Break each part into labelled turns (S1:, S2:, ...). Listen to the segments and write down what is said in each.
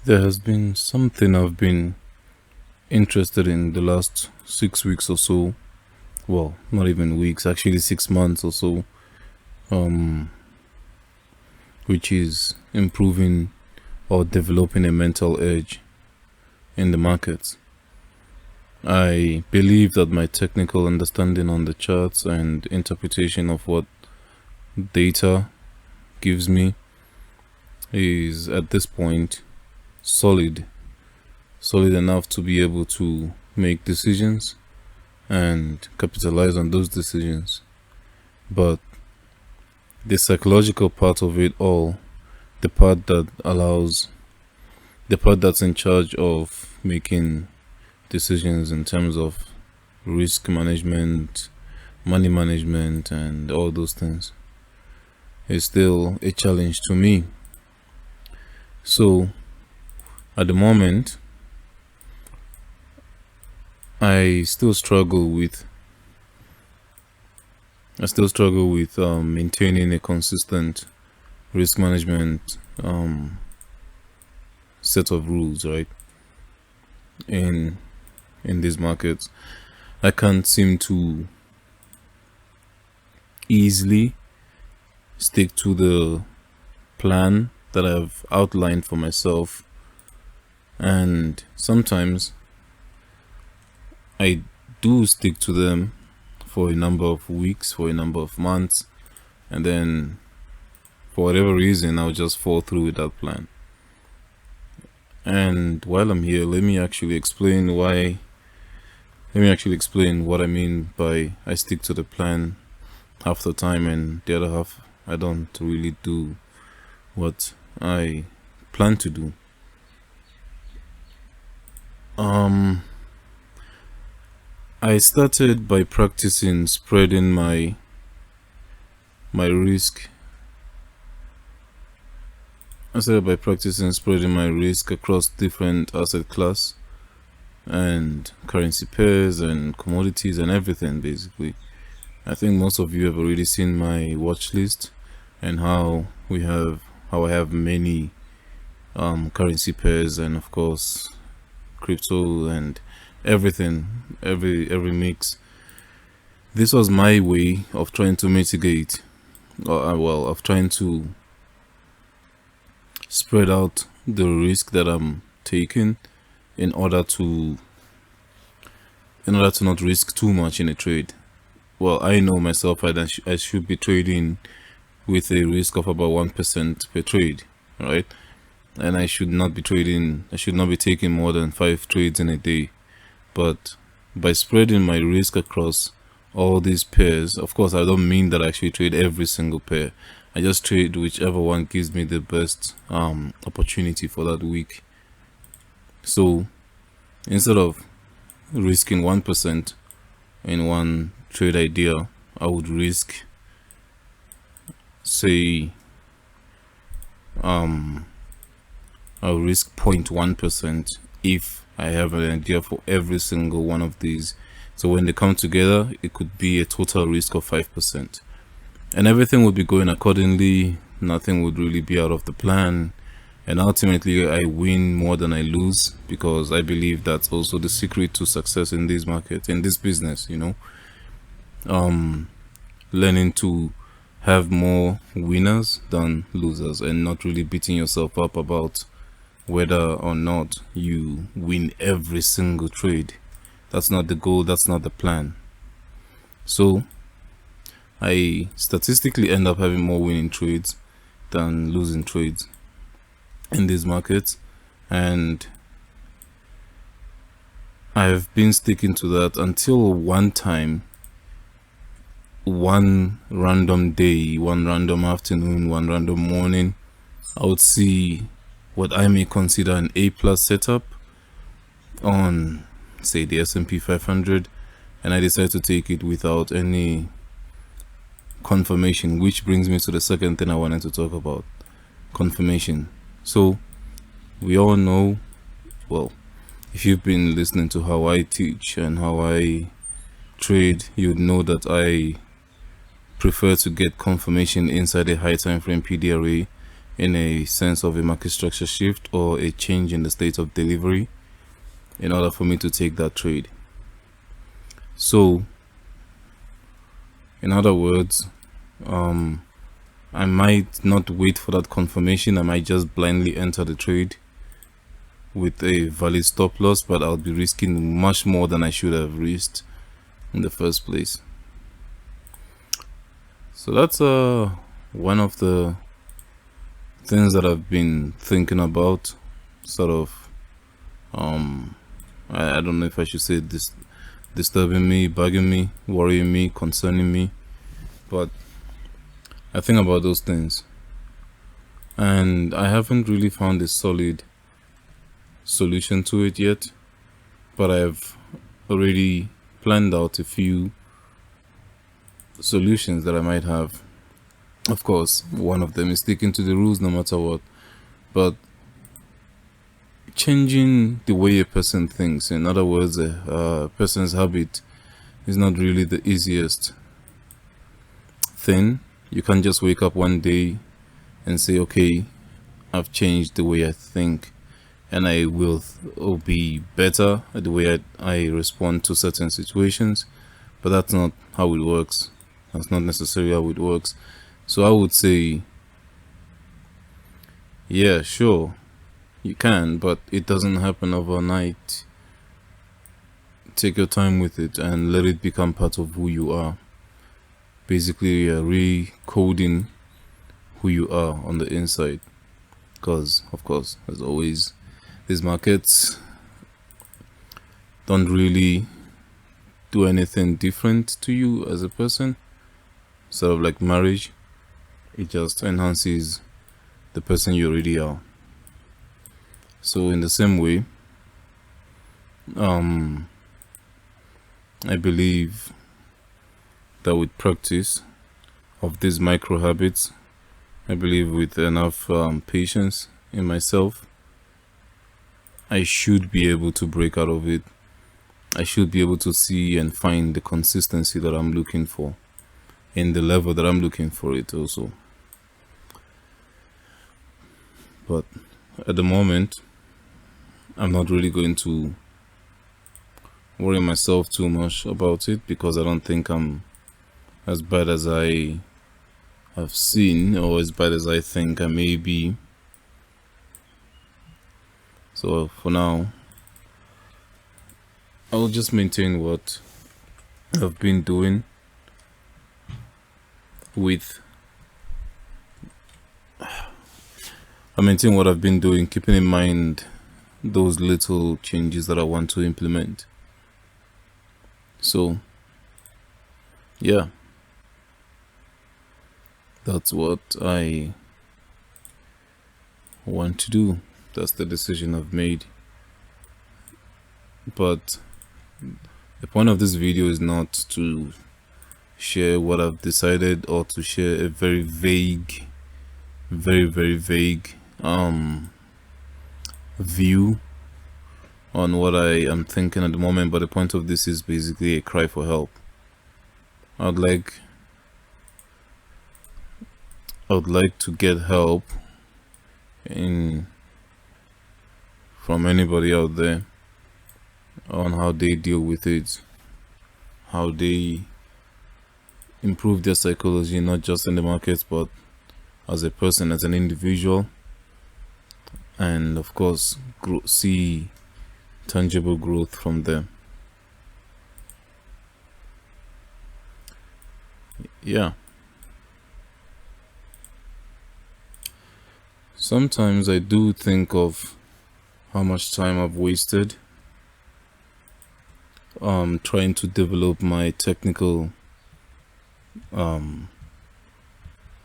S1: There has been something I've been interested in the last 6 weeks or so. Well, not even weeks, actually 6 months or so. Um, which is improving or developing a mental edge in the markets. I believe that my technical understanding on the charts and interpretation of what data gives me is at this point solid enough to be able to make decisions and capitalize on those decisions. But the psychological part of it all, the part that's in charge of making decisions in terms of risk management, money management, and all those things, is still a challenge to me. So at the moment, I still struggle with maintaining a consistent risk management set of rules, right? In these markets, I can't seem to easily stick to the plan that I've outlined for myself, and sometimes I do stick to them for a number of weeks, for a number of months, and then for whatever reason I'll just fall through with that plan. And while I'm here, let me actually explain what I mean by I stick to the plan half the time and the other half I don't really do what I plan to do. I started by practicing spreading my risk. I started by practicing spreading my risk across different asset class and currency pairs and commodities and everything basically. I think most of you have already seen my watch list and how I have many currency pairs and of course crypto and everything, every mix. This was my way of trying to mitigate, of trying to spread out the risk that I'm taking in order to not risk too much in a trade. Well, I know myself that I should be trading with a risk of about 1% per trade, right? And I should not be taking more than 5 trades in a day. But by spreading my risk across all these pairs, of course I don't mean that I actually trade every single pair. I just trade whichever one gives me the best opportunity for that week. So instead of risking 1% in one trade idea, I would risk, say, I'll risk 0.1% if I have an idea for every single one of these. So when they come together, it could be a total risk of 5%. And everything would be going accordingly. Nothing would really be out of the plan. And ultimately, I win more than I lose, because I believe that's also the secret to success in this market, in this business, learning to have more winners than losers and not really beating yourself up about whether or not you win every single trade. That's not the goal, that's not the plan. So I statistically end up having more winning trades than losing trades in these markets, and I've been sticking to that until one time, one random day, one random afternoon, one random morning, I would see what I may consider an A+ setup on, say, the S&P 500, and I decided to take it without any confirmation, which brings me to the second thing I wanted to talk about: confirmation. So we all know, well, if you've been listening to how I teach and how I trade, you'd know that I prefer to get confirmation inside a high time frame PDRA in a sense of a market structure shift or a change in the state of delivery in order for me to take that trade. So, in other words, I might not wait for that confirmation. I might just blindly enter the trade with a valid stop loss, but I'll be risking much more than I should have risked in the first place. So that's one of the things that I've been thinking about, sort of I don't know if I should say this, disturbing me, bugging me, worrying me, concerning me, but I think about those things, and I haven't really found a solid solution to it yet, but I've already planned out a few solutions that I might have. Of course, one of them is sticking to the rules no matter what, but changing the way a person thinks, in other words, a person's habit, is not really the easiest thing. You can't just wake up one day and say, okay, I've changed the way I think and I will be better at the way I respond to certain situations, but that's not how it works. That's not necessarily how it works. So I would say, yeah, sure, you can, but it doesn't happen overnight. Take your time with it and let it become part of who you are. Basically, recoding who you are on the inside. Because, of course, as always, these markets don't really do anything different to you as a person. Sort of like marriage, it just enhances the person you already are. So in the same way, I believe that with practice of these micro habits, I believe with enough patience in myself, I should be able to break out of it. I should be able to see and find the consistency that I'm looking for in the level that I'm looking for it also. But at the moment, I'm not really going to worry myself too much about it, because I don't think I'm as bad as I have seen, or as bad as I think I may be. So for now, I'll just maintain what I've been doing keeping in mind those little changes that I want to implement. So yeah, that's what I want to do. That's the decision I've made. But the point of this video is not to share what I've decided, or to share a very vague, very vague view on what I am thinking at the moment. But the point of this is basically a cry for help. I'd like to get help from anybody out there on how they deal with it, how they improve their psychology, not just in the markets, but as a person, as an individual, and of course see tangible growth from them. Yeah, sometimes I do think of how much time I've wasted trying to develop my technical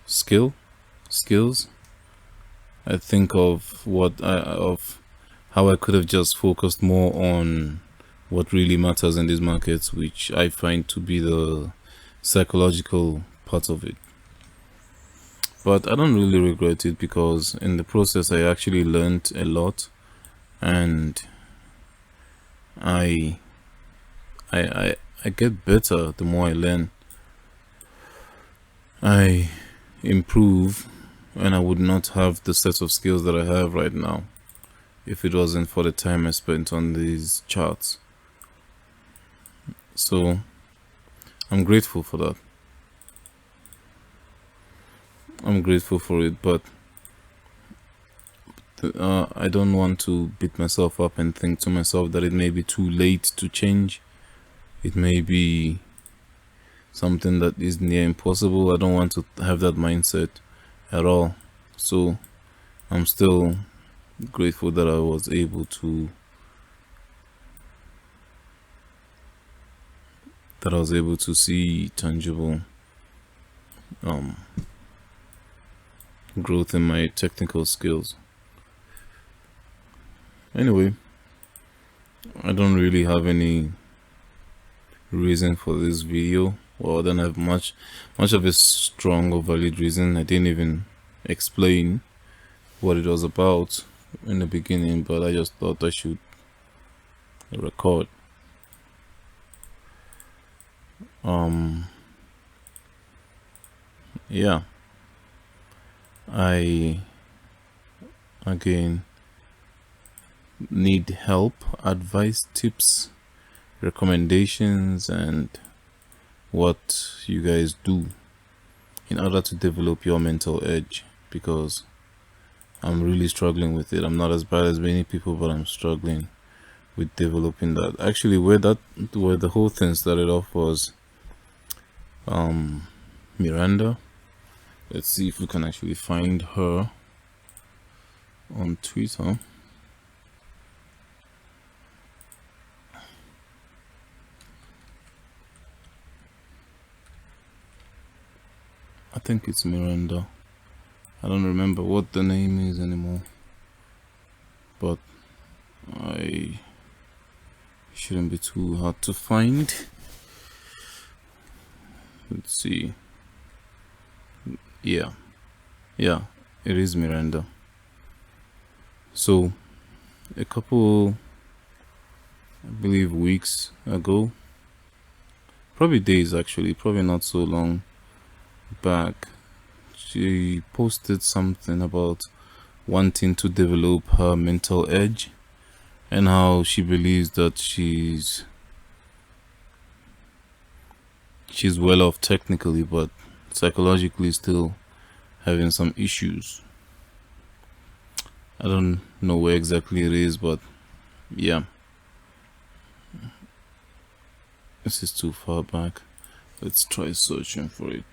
S1: skills. I think of how I could have just focused more on what really matters in these markets, which I find to be the psychological part of it. But I don't really regret it, because in the process I actually learned a lot, and I get better the more I learn. I improve and I would not have the set of skills that I have right now if it wasn't for the time I spent on these charts. So I'm grateful for that. I'm grateful for it, but I don't want to beat myself up and think to myself that it may be too late to change. It may be something that is near impossible. I don't want to have that mindset at all. So I'm still grateful that I was able to see tangible growth in my technical skills. Anyway, I don't really have any reason for this video. Well, I don't have much of a strong or valid reason. I didn't even explain what it was about in the beginning, but I just thought I should record. Yeah, I again need help, advice, tips, recommendations, and what you guys do in order to develop your mental edge, because I'm really struggling with it. I'm not as bad as many people, but I'm struggling with developing that. Actually, where the whole thing started off was Miranda. Let's see if we can actually find her on Twitter. I think it's Miranda. I don't remember what the name is anymore, but I shouldn't be too hard to find. Let's see. Yeah, it is Miranda. So a couple, I believe, weeks ago, probably days actually, probably not so long back, she posted something about wanting to develop her mental edge and how she believes that she's well off technically, but psychologically still having some issues. I don't know where exactly it is, but yeah, this is too far back. Let's try searching for it.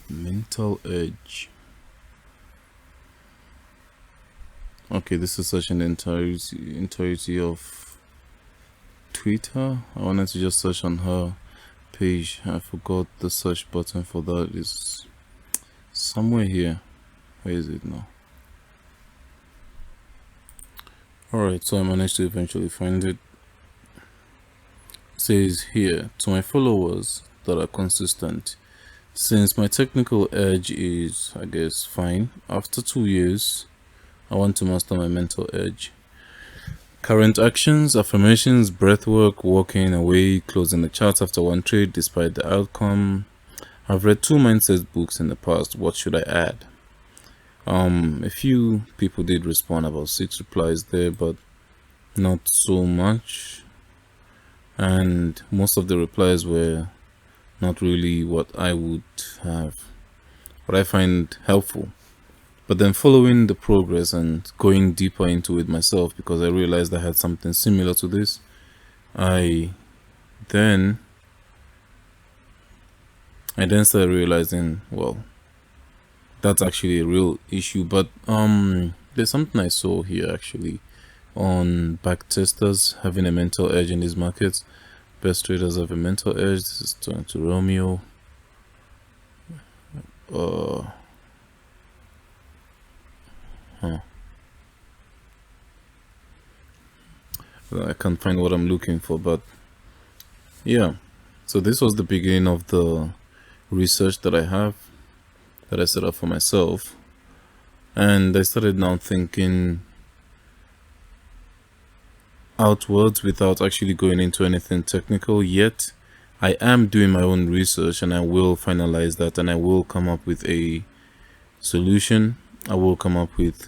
S1: Mental edge. Okay, this is such an entirety of Twitter. I wanted to just search on her page. I forgot the search button for that is somewhere here. Where is it now? Alright, so I managed to eventually find it. It says here, to my followers that are consistent, since my technical edge is, I guess, fine, after 2 years, I want to master my mental edge. Current actions, affirmations, breathwork, walking away, closing the charts after one trade despite the outcome. I've read 2 mindset books in the past. What should I add? A few people did respond, about 6 replies there, but not so much. And most of the replies were not really what I would have, what I find helpful. But then following the progress and going deeper into it myself, because I realized I had something similar to this, I then started realizing, well, that's actually a real issue. But there's something I saw here actually on backtesters having a mental edge in these markets. Best traders have a mental edge. This is turn to Romeo. I can't find what I'm looking for, but yeah. So this was the beginning of the research that I set up for myself, and I started now thinking outwards without actually going into anything technical yet. I am doing my own research, and I will finalize that, and I will come up with a solution. I will come up with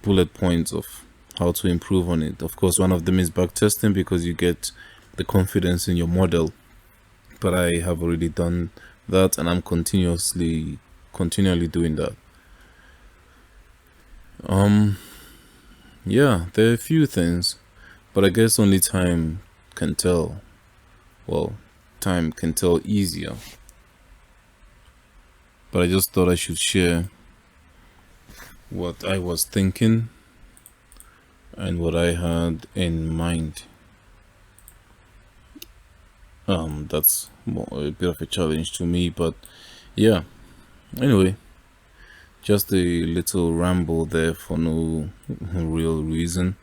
S1: bullet points of how to improve on it. Of course, one of them is back testing, because you get the confidence in your model. But I have already done that, and I'm continually doing that. Yeah, there are a few things, but I guess only time can tell. Well, time can tell easier. But I just thought I should share what I was thinking and what I had in mind. That's a bit of a challenge to me, but yeah. Anyway, just a little ramble there for no real reason.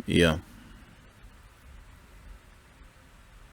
S1: Yeah.